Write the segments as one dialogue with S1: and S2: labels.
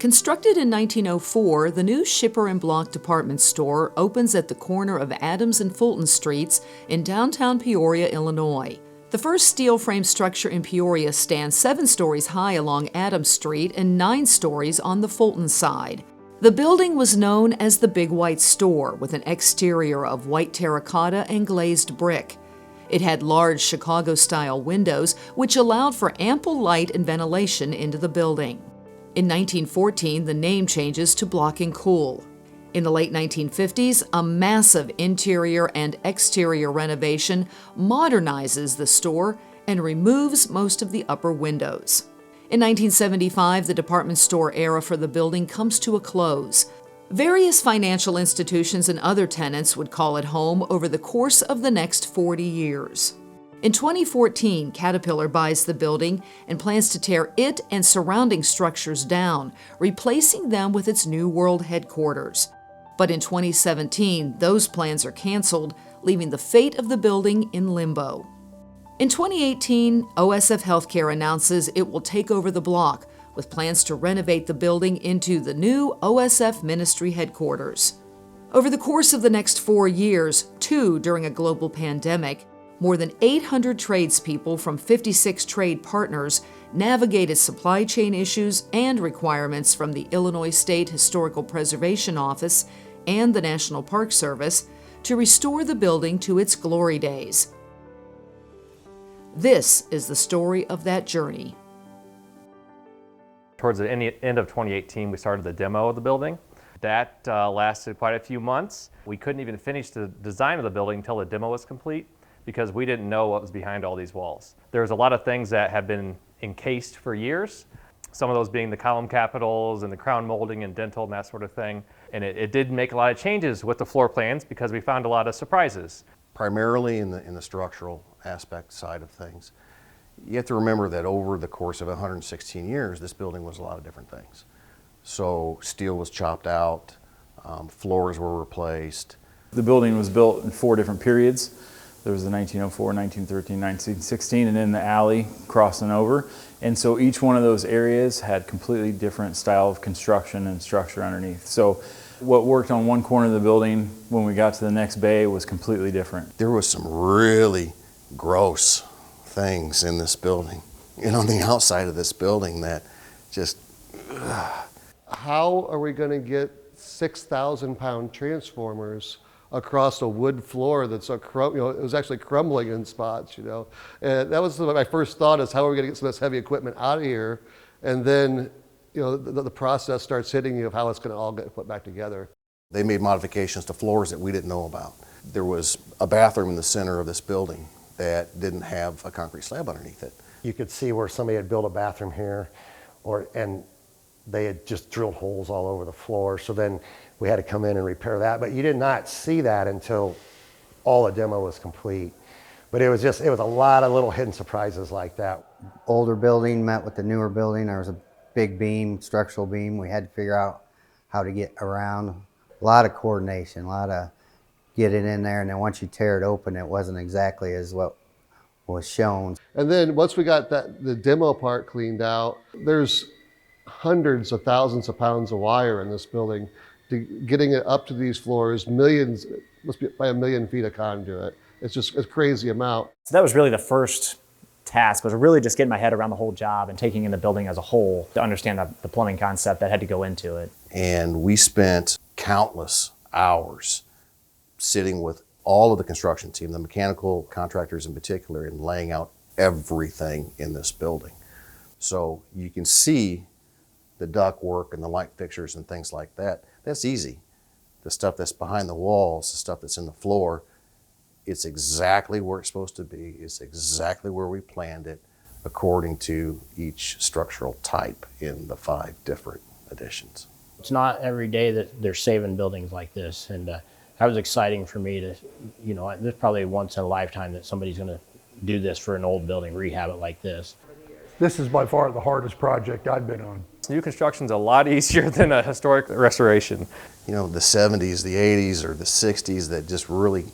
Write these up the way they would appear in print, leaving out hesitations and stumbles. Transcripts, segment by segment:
S1: Constructed in 1904, the new Shipper and Block department store opens at the corner of Adams and Fulton Streets in downtown Peoria, Illinois. The first steel frame structure in Peoria stands 7 stories high along Adams Street and 9 stories on the Fulton side. The building was known as the Big White Store, with an exterior of white terracotta and glazed brick. It had large Chicago-style windows, which allowed for ample light and ventilation into the building. In 1914, the name changes to Block & Cool. In the late 1950s, a massive interior and exterior renovation modernizes the store and removes most of the upper windows. In 1975, the department store era for the building comes to a close. Various financial institutions and other tenants would call it home over the course of the next 40 years. In 2014, Caterpillar buys the building and plans to tear it and surrounding structures down, replacing them with its new world headquarters. But in 2017, those plans are canceled, leaving the fate of the building in limbo. In 2018, OSF HealthCare announces it will take over the block, with plans to renovate the building into the new OSF Ministry headquarters. Over the course of the next 4 years, 2 during a global pandemic, more than 800 tradespeople from 56 trade partners navigated supply chain issues and requirements from the Illinois State Historical Preservation Office and the National Park Service to restore the building to its glory days. This is the story of that journey.
S2: Towards the end of 2018, we started the demo of the building. That lasted quite a few months. We couldn't even finish the design of the building until the demo was complete, because we didn't know what was behind all these walls. There's a lot of things that have been encased for years, some of those being the column capitals and the crown molding and dental and that sort of thing. And it did make a lot of changes with the floor plans because we found a lot of surprises.
S3: Primarily in the structural aspect side of things. You have to remember that over the course of 116 years, this building was a lot of different things. So steel was chopped out, floors were replaced.
S4: The building was built in 4 different periods. There was the 1904, 1913, 1916, and then the alley crossing over. And so each one of those areas had completely different style of construction and structure underneath. So what worked on one corner of the building when we got to the next bay was completely different.
S3: There was some really gross things in this building and on the outside of this building that just...
S5: How are we going to get 6,000-pound transformers across a wood floor that's it was actually crumbling in spots, And that was my first thought, is how are we going to get some of this heavy equipment out of here? And then, the process starts hitting you of how it's going to all get put back together.
S3: They made modifications to floors that we didn't know about. There was a bathroom in the center of this building that didn't have a concrete slab underneath it.
S6: You could see where somebody had built a bathroom here, and they had just drilled holes all over the floor. So then we had to come in and repair that. But you did not see that until all the demo was complete. But it was a lot of little hidden surprises like that.
S7: Older building met with the newer building. There was a big beam, structural beam. We had to figure out how to get around. A lot of coordination, a lot of getting in there. And then once you tear it open, it wasn't exactly as what was shown.
S5: And then once we got the demo part cleaned out, there's hundreds of thousands of pounds of wire in this building. Getting it up to these floors, millions, must be by 1 million feet of conduit. It's just a crazy amount.
S8: So that was really the first task, was really just getting my head around the whole job and taking in the building as a whole to understand the plumbing concept that had to go into it.
S3: And we spent countless hours sitting with all of the construction team, the mechanical contractors in particular, and laying out everything in this building. So you can see the duct work and the light fixtures and things like that. That's easy. The stuff that's behind the walls, the stuff that's in the floor, it's exactly where it's supposed to be. It's exactly where we planned it according to each structural type in the 5 different additions.
S9: It's not every day that they're saving buildings like this, and that was exciting for me to, there's probably once in a lifetime that somebody's going to do this for an old building, rehab it like this.
S10: This is by far the hardest project I've been on.
S2: New construction's a lot easier than a historic restoration.
S3: The 70s, the 80s, or the 60s that just really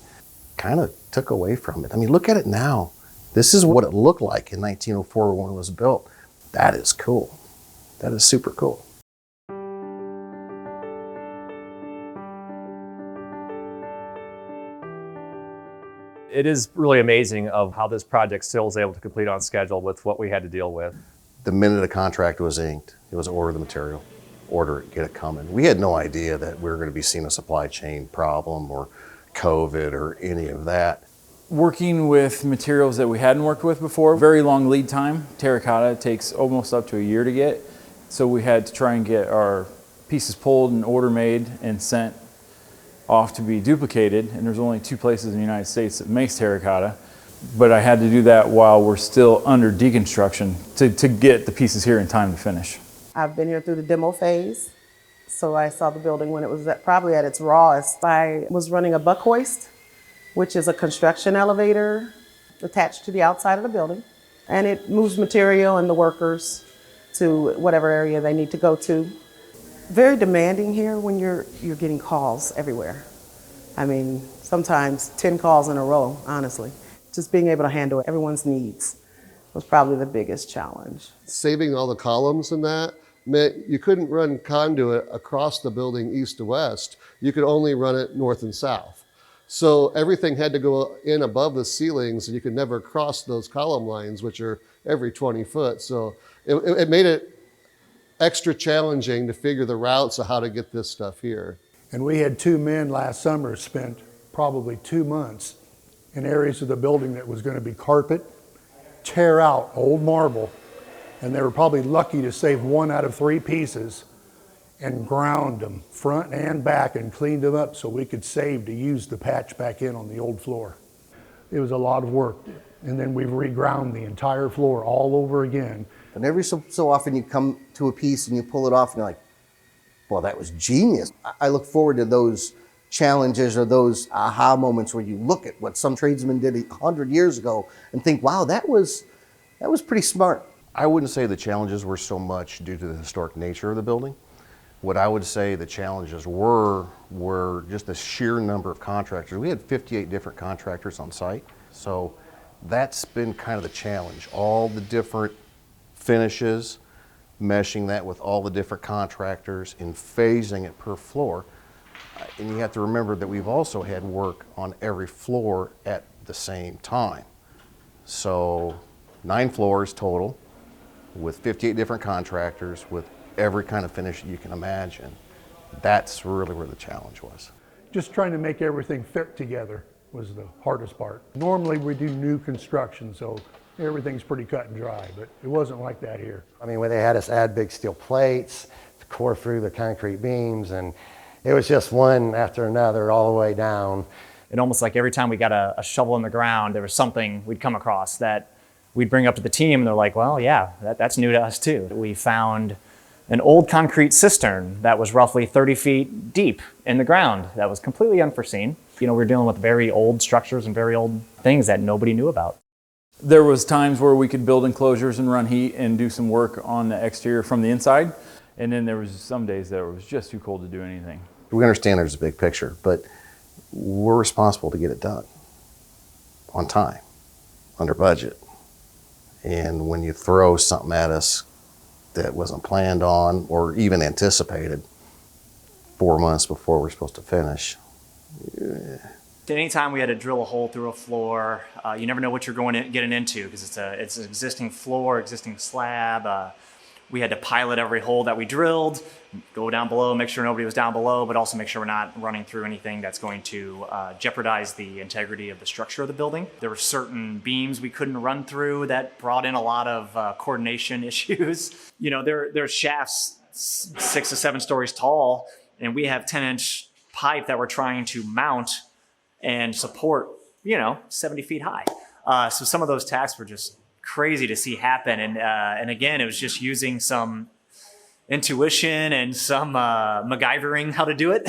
S3: kind of took away from it. I mean, look at it now. This is what it looked like in 1904 when it was built. That is cool. That is super cool.
S2: It is really amazing of how this project still was able to complete on schedule with what we had to deal with.
S3: The minute a contract was inked, it was order the material, order it, get it coming. We had no idea that we were going to be seeing a supply chain problem or COVID or any of that.
S4: Working with materials that we hadn't worked with before, very long lead time. Terracotta takes almost up to a year to get. So we had to try and get our pieces pulled and order made and sent off to be duplicated. And there's only 2 places in the United States that makes terracotta. But I had to do that while we're still under deconstruction to get the pieces here in time to finish.
S11: I've been here through the demo phase, so I saw the building when it was probably at its rawest. I was running a buck hoist, which is a construction elevator attached to the outside of the building, and it moves material and the workers to whatever area they need to go to. Very demanding here when you're getting calls everywhere. I mean, sometimes 10 calls in a row, honestly. Just being able to handle everyone's needs was probably the biggest challenge.
S5: Saving all the columns and that meant you couldn't run conduit across the building east to west. You could only run it north and south. So everything had to go in above the ceilings, and you could never cross those column lines, which are every 20 foot. So it made it extra challenging to figure the routes of how to get this stuff here.
S10: And we had 2 men last summer spent probably 2 months in areas of the building that was going to be carpet, tear out old marble, and they were probably lucky to save 1 out of 3 pieces and ground them front and back and cleaned them up so we could save to use the patch back in on the old floor. It was a lot of work. And then we've reground the entire floor all over again.
S12: And every so often you come to a piece and you pull it off and you're like, well, that was genius. I look forward to those challenges or those aha moments where you look at what some tradesman did 100 years ago and think, wow, that was pretty smart.
S3: I wouldn't say the challenges were so much due to the historic nature of the building. What I would say the challenges were just the sheer number of contractors. We had 58 different contractors on site. So that's been kind of the challenge. All the different finishes, meshing that with all the different contractors and phasing it per floor. And you have to remember that we've also had work on every floor at the same time. So 9 floors total with 58 different contractors with every kind of finish you can imagine. That's really where the challenge was.
S10: Just trying to make everything fit together was the hardest part. Normally we do new construction, so everything's pretty cut and dry, but it wasn't like that here.
S6: I mean, when they had us add big steel plates to core through the concrete beams, and it was just one after another all the way down.
S8: And almost like every time we got a shovel in the ground, there was something we'd come across that we'd bring up to the team, and they're like, well, yeah, that's new to us too. We found an old concrete cistern that was roughly 30 feet deep in the ground that was completely unforeseen. You know, we're dealing with very old structures and very old things that nobody knew about.
S4: There was times where we could build enclosures and run heat and do some work on the exterior from the inside. And then there was some days that it was just too cold to do anything.
S3: We understand there's a big picture, but we're responsible to get it done on time, under budget. And when you throw something at us that wasn't planned on or even anticipated 4 months before we're supposed to finish,
S8: Anytime we had to drill a hole through a floor, you never know what you're getting into because it's an existing floor, existing slab. We had to pilot every hole that we drilled, go down below, make sure nobody was down below, but also make sure we're not running through anything that's going to jeopardize the integrity of the structure of the building. There were certain beams we couldn't run through that brought in a lot of coordination issues. You know, there's shafts 6 to 7 stories tall, and we have 10-inch pipe that we're trying to mount and support, 70 feet high. So some of those tasks were just crazy to see happen. And again, it was just using some intuition and some MacGyvering how to do it.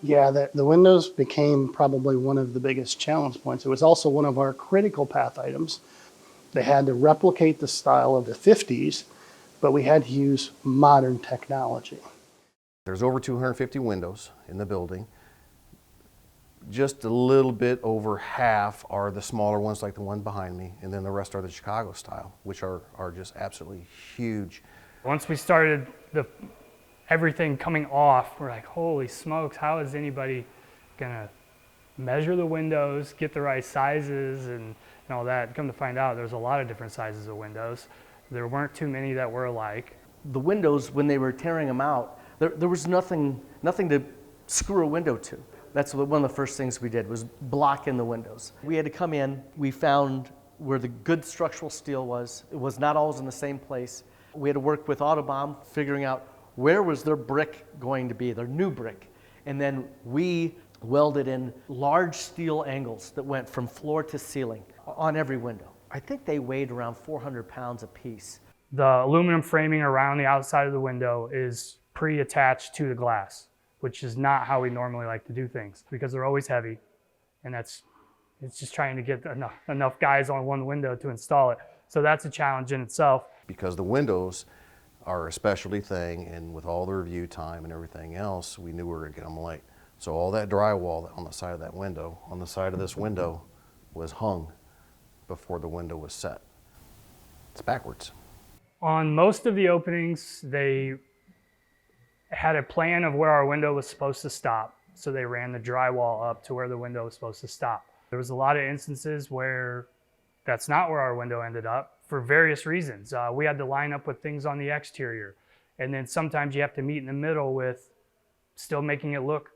S13: Yeah, the windows became probably one of the biggest challenge points. It was also one of our critical path items. They had to replicate the style of the 50s, but we had to use modern technology.
S3: There's over 250 windows in the building. Just a little bit over half are the smaller ones like the one behind me, and then the rest are the Chicago style, which are just absolutely huge.
S14: Once we started everything coming off, we're like, holy smokes, how is anybody gonna measure the windows, get the right sizes and all that? Come to find out, there's a lot of different sizes of windows. There weren't too many that were alike.
S15: The windows, when they were tearing them out, there was nothing to screw a window to. That's one of the first things we did, was block in the windows. We had to come in, we found where the good structural steel was. It was not always in the same place. We had to work with Autobahn, figuring out where was their brick going to be, their new brick. And then we welded in large steel angles that went from floor to ceiling on every window. I think they weighed around 400 pounds a piece.
S14: The aluminum framing around the outside of the window is pre-attached to the glass, which is not how we normally like to do things because they're always heavy. And it's just trying to get enough guys on one window to install it. So that's a challenge in itself.
S3: Because the windows are a specialty thing, and with all the review time and everything else, we knew we were going to get them late. So all that drywall on the side of that window, on the side of this window, was hung before the window was set. It's backwards.
S14: On most of the openings, they had a plan of where our window was supposed to stop. So they ran the drywall up to where the window was supposed to stop. There was a lot of instances where that's not where our window ended up for various reasons. We had to line up with things on the exterior. And then sometimes you have to meet in the middle with still making it look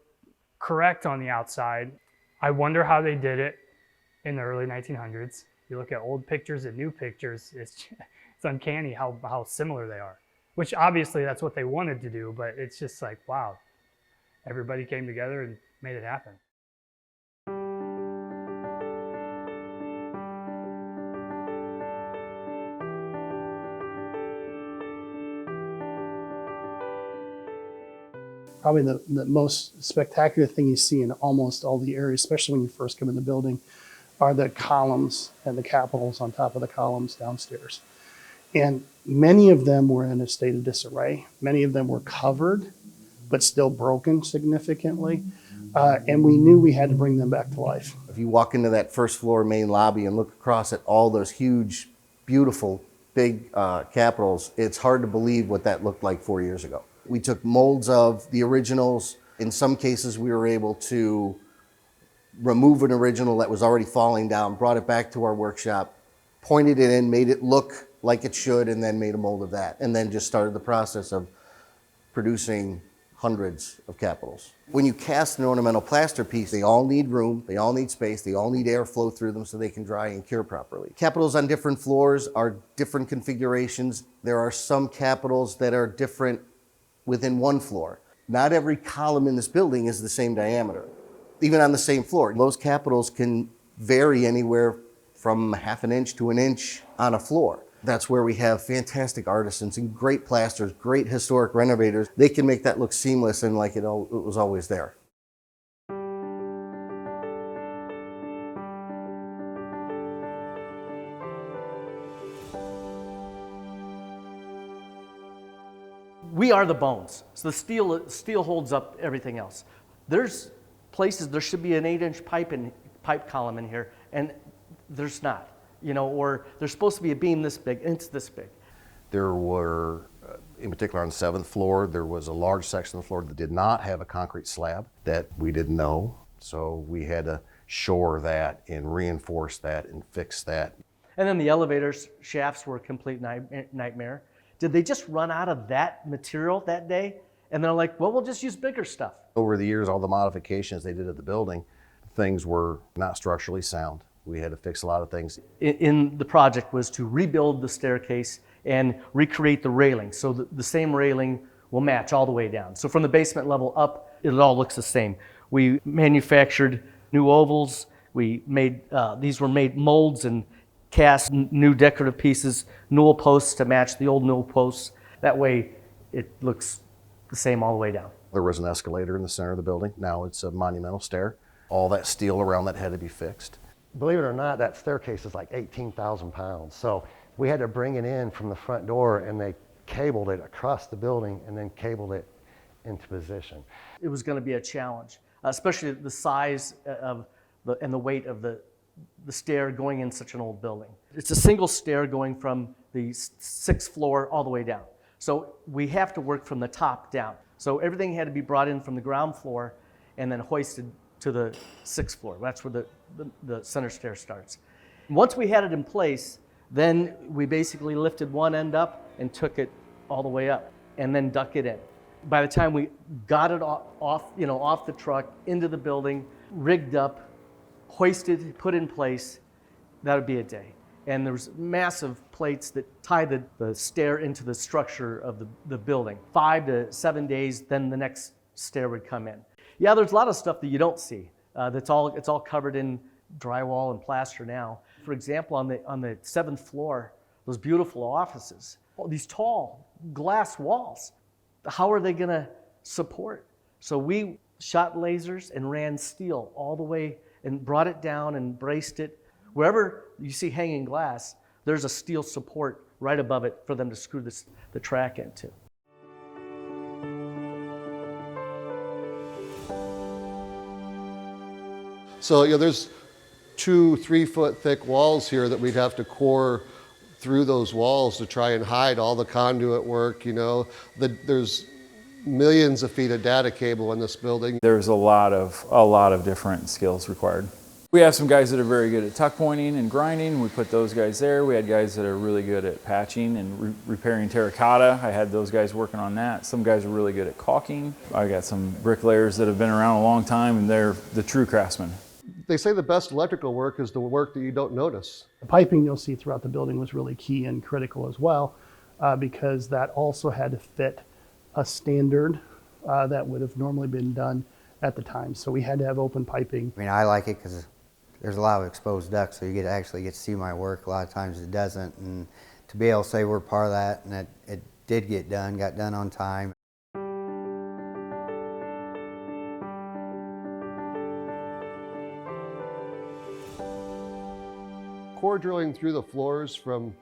S14: correct on the outside. I wonder how they did it in the early 1900s. You look at old pictures and new pictures, it's uncanny how similar they are. Which obviously that's what they wanted to do, but it's just like, wow, everybody came together and made it happen.
S13: Probably the most spectacular thing you see in almost all the areas, especially when you first come in the building, are the columns and the capitals on top of the columns downstairs. And many of them were in a state of disarray. Many of them were covered, but still broken significantly. And we knew we had to bring them back to life.
S12: If you walk into that first floor main lobby and look across at all those huge, beautiful, big capitals, it's hard to believe what that looked like 4 years ago. We took molds of the originals. In some cases, we were able to remove an original that was already falling down, brought it back to our workshop, pointed it in, made it look like it should, and then made a mold of that. And then just started the process of producing hundreds of capitals. When you cast an ornamental plaster piece, they all need room, they all need space, they all need airflow through them so they can dry and cure properly. Capitals on different floors are different configurations. There are some capitals that are different within one floor. Not every column in this building is the same diameter, even on the same floor. Those capitals can vary anywhere from 1/2 inch to 1 inch on a floor. That's where we have fantastic artisans and great plasters, great historic renovators. They can make that look seamless and like it was always there.
S15: We are the bones. So the steel holds up everything else. There's places there should be an 8-inch pipe column in here, and there's not. Or there's supposed to be a beam this big, and it's this big.
S3: There were, in particular on the 7th floor, there was a large section of the floor that did not have a concrete slab that we didn't know. So we had to shore that and reinforce that and fix that.
S15: And then the elevators shafts were a complete nightmare. Did they just run out of that material that day? And they're like, well, we'll just use bigger stuff.
S3: Over the years, all the modifications they did at the building, things were not structurally sound. We had to fix a lot of things.
S15: In the project was to rebuild the staircase and recreate the railing. So the same railing will match all the way down. So from the basement level up, it all looks the same. We manufactured new ovals. We made, these were made molds and cast new decorative pieces, newel posts to match the old newel posts. That way it looks the same all the way down.
S3: There was an escalator in the center of the building. Now it's a monumental stair. All that steel around that had to be fixed.
S6: Believe it or not, that staircase is like 18,000 pounds. So we had to bring it in from the front door, and they cabled it across the building and then cabled it into position.
S15: It was going to be a challenge, especially the size of and the weight of the stair going in such an old building. It's a single stair going from the 6th floor all the way down. So we have to work from the top down. So everything had to be brought in from the ground floor and then hoisted to the 6th floor. That's where the center stair starts. Once we had it in place, then we basically lifted one end up and took it all the way up and then dug it in. By the time we got it off the truck, into the building, rigged up, hoisted, put in place, that would be a day. And there was massive plates that tie the stair into the structure of the building. 5 to 7 days, then the next stair would come in. Yeah, there's a lot of stuff that you don't see. It's all covered in drywall and plaster now. For example, on the 7th floor, those beautiful offices, these tall glass walls, how are they gonna support? So we shot lasers and ran steel all the way and brought it down and braced it. Wherever you see hanging glass, there's a steel support right above it for them to screw the track into.
S5: So there's 2-3 foot thick walls here that we'd have to core through those walls to try and hide all the conduit work. There's millions of feet of data cable in this building.
S4: There's a lot of different skills required. We have some guys that are very good at tuck pointing and grinding. We put those guys there. We had guys that are really good at patching and repairing terracotta. I had those guys working on that. Some guys are really good at caulking. I got some bricklayers that have been around a long time, and they're the true craftsmen.
S5: They say the best electrical work is the work that you don't notice.
S13: The piping you'll see throughout the building was really key and critical as well, because that also had to fit a standard that would have normally been done at the time. So we had to have open piping.
S7: I mean, I like it because there's a lot of exposed ducts, so you actually get to see my work. A lot of times it doesn't, and to be able to say we're part of that and that it did get done, got done on time.
S5: Core drilling through the floors from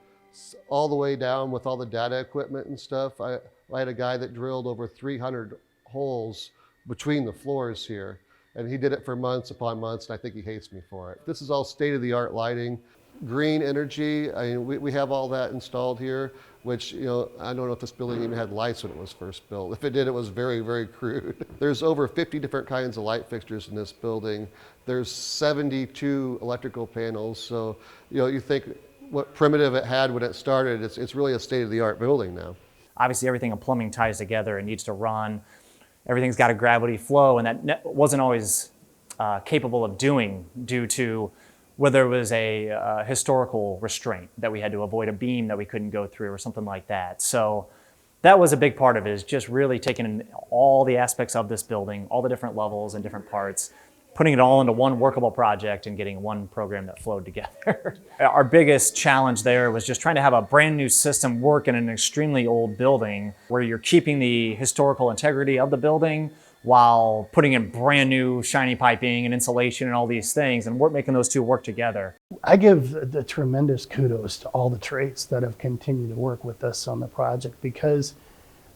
S5: all the way down with all the data equipment and stuff. I had a guy that drilled over 300 holes between the floors here, and he did it for months upon months, and I think he hates me for it. This is all state-of-the-art lighting, green energy. I mean, we have all that installed here, which, I don't know if this building even had lights when it was first built. If it did, it was very, very crude. There's over 50 different kinds of light fixtures in this building. There's 72 electrical panels, so you think what primitive it had when it started, it's really a state-of-the-art building now.
S8: Obviously, everything in plumbing ties together and needs to run. Everything's got a gravity flow, and that wasn't always capable of doing due to whether it was a historical restraint that we had to avoid a beam that we couldn't go through or something like that. So that was a big part of it, is just really taking in all the aspects of this building, all the different levels and different parts, putting it all into one workable project and getting one program that flowed together. Our biggest challenge there was just trying to have a brand new system work in an extremely old building where you're keeping the historical integrity of the building while putting in brand new shiny piping and insulation and all these things, and we're making those two work together.
S13: I give the tremendous kudos to all the trades that have continued to work with us on the project, because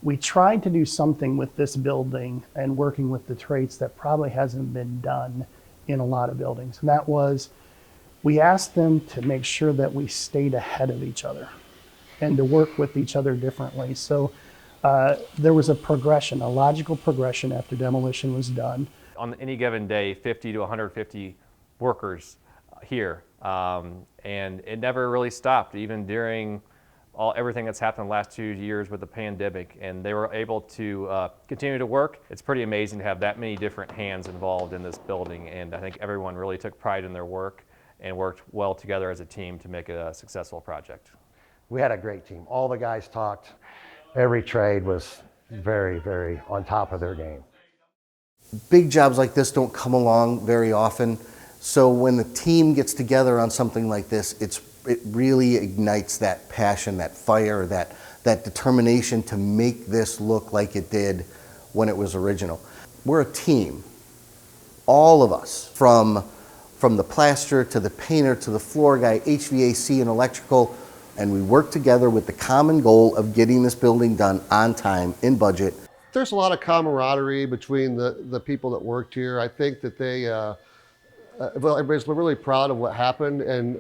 S13: we tried to do something with this building and working with the trades that probably hasn't been done in a lot of buildings. And that was, we asked them to make sure that we stayed ahead of each other and to work with each other differently. So there was a progression, a logical progression after demolition was done.
S2: On any given day, 50 to 150 workers here, and it never really stopped, even during everything that's happened in the last 2 years with the pandemic, and they were able to continue to work. It's pretty amazing to have that many different hands involved in this building, and I think everyone really took pride in their work and worked well together as a team to make it a successful project.
S6: We had a great team. All the guys talked. Every trade was very, very on top of their game.
S12: Big jobs like this don't come along very often, so when the team gets together on something like this, it really ignites that passion, that fire, that determination to make this look like it did when it was original. We're a team, all of us, from the plasterer to the painter to the floor guy, HVAC and electrical, and we work together with the common goal of getting this building done on time, in budget.
S5: There's a lot of camaraderie between the people that worked here. I think that everybody's really proud of what happened, and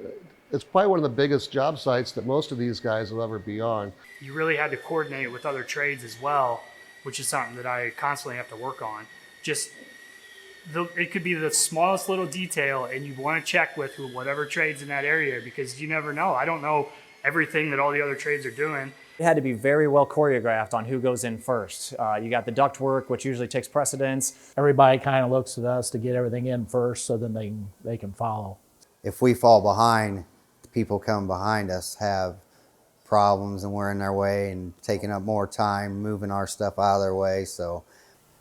S5: It's probably one of the biggest job sites that most of these guys will ever be on.
S14: You really had to coordinate with other trades as well, which is something that I constantly have to work on. It could be the smallest little detail, and you want to check with whatever trades in that area, because you never know. I don't know everything that all the other trades are doing.
S16: It had to be very well choreographed on who goes in first. You got the duct work, which usually takes precedence.
S17: Everybody kind of looks at us to get everything in first, so then they can follow.
S7: If we fall behind, people come behind us have problems and we're in their way and taking up more time, moving our stuff out of their way. So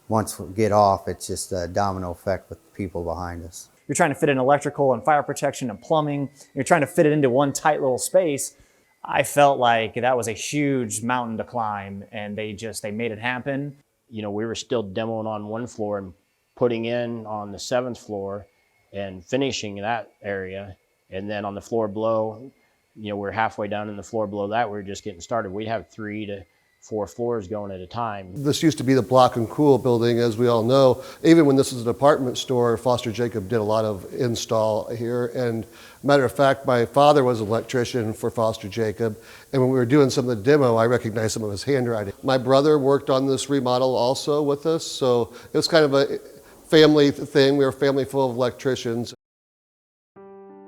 S7: once we get off, it's just a domino effect with the people behind us.
S16: You're trying to fit in electrical and fire protection and plumbing. You're trying to fit it into one tight little space. I felt like that was a huge mountain to climb, and they made it happen.
S9: You know, we were still demoing on one floor and putting in on the 7th floor and finishing that area. And then on the floor below, you know, we're halfway down in the floor below that, we're just getting started. We'd have 3 to 4 floors going at a time.
S5: This used to be the Block and Cool building, as we all know. Even when this was a department store, Foster Jacob did a lot of install here. And matter of fact, my father was an electrician for Foster Jacob. And when we were doing some of the demo, I recognized some of his handwriting. My brother worked on this remodel also with us. So it was kind of a family thing. We were a family full of electricians.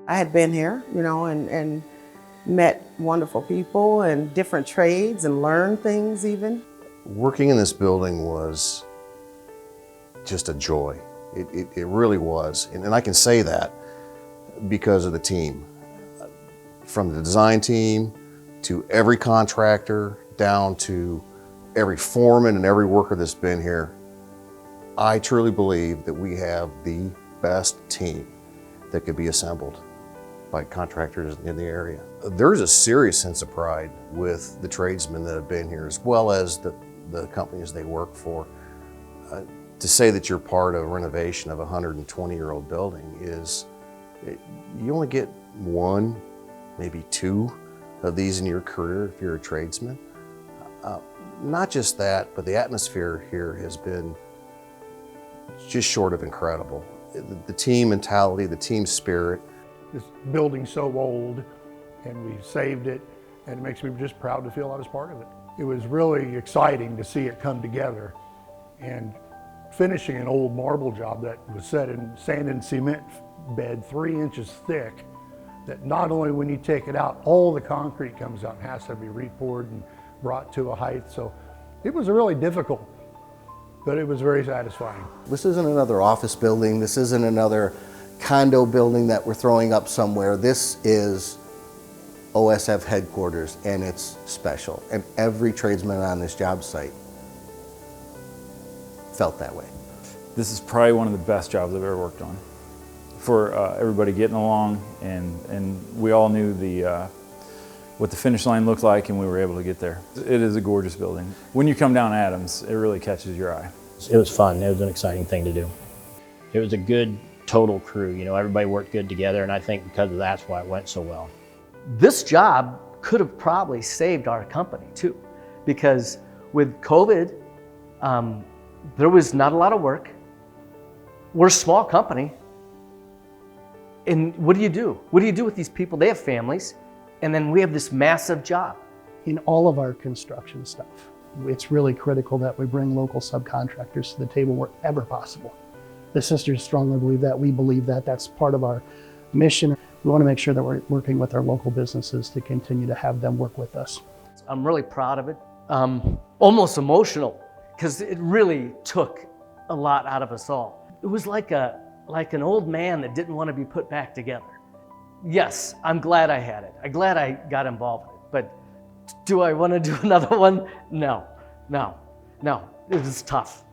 S11: I had been here, you know, and met wonderful people and different trades and learned things even.
S3: Working in this building was just a joy. It really was. And I can say that because of the team. From the design team to every contractor down to every foreman and every worker that's been here. I truly believe that we have the best team that could be assembled by contractors in the area. There's a serious sense of pride with the tradesmen that have been here, as well as the companies they work for. To say that you're part of a renovation of a 120-year-old building is, you only get 1, maybe 2 of these in your career if you're a tradesman. Not just that, but the atmosphere here has been just short of incredible. The team mentality, the team spirit.
S10: This building's so old, and we saved it, and it makes me just proud to feel I was part of it. It was really exciting to see it come together, and finishing an old marble job that was set in sand and cement bed 3 inches thick, that not only when you take it out, all the concrete comes out and has to be re-poured and brought to a height. So it was really difficult, but it was very satisfying.
S12: This isn't another office building. This isn't another condo building that we're throwing up somewhere. This is OSF headquarters, and it's special. And every tradesman on this job site felt that way.
S4: This is probably one of the best jobs I've ever worked on. For everybody getting along, and we all knew what the finish line looked like, and we were able to get there. It is a gorgeous building. When you come down Adams, it really catches your eye.
S9: It was fun. It was an exciting thing to do. It was a good total crew. You know, everybody worked good together, and I think because of that's why it went so well.
S15: This job could have probably saved our company too, because with COVID, there was not a lot of work. We're a small company. And what do you do? What do you do with these people? They have families, and then we have this massive job.
S13: In all of our construction stuff, it's really critical that we bring local subcontractors to the table wherever possible. The sisters strongly believe that. We believe that. That's part of our mission. We want to make sure that we're working with our local businesses to continue to have them work with us.
S15: I'm really proud of it. Almost emotional, because it really took a lot out of us all. It was like an old man that didn't want to be put back together. Yes, I'm glad I had it. I'm glad I got involved in it. But do I want to do another one? No. It was tough.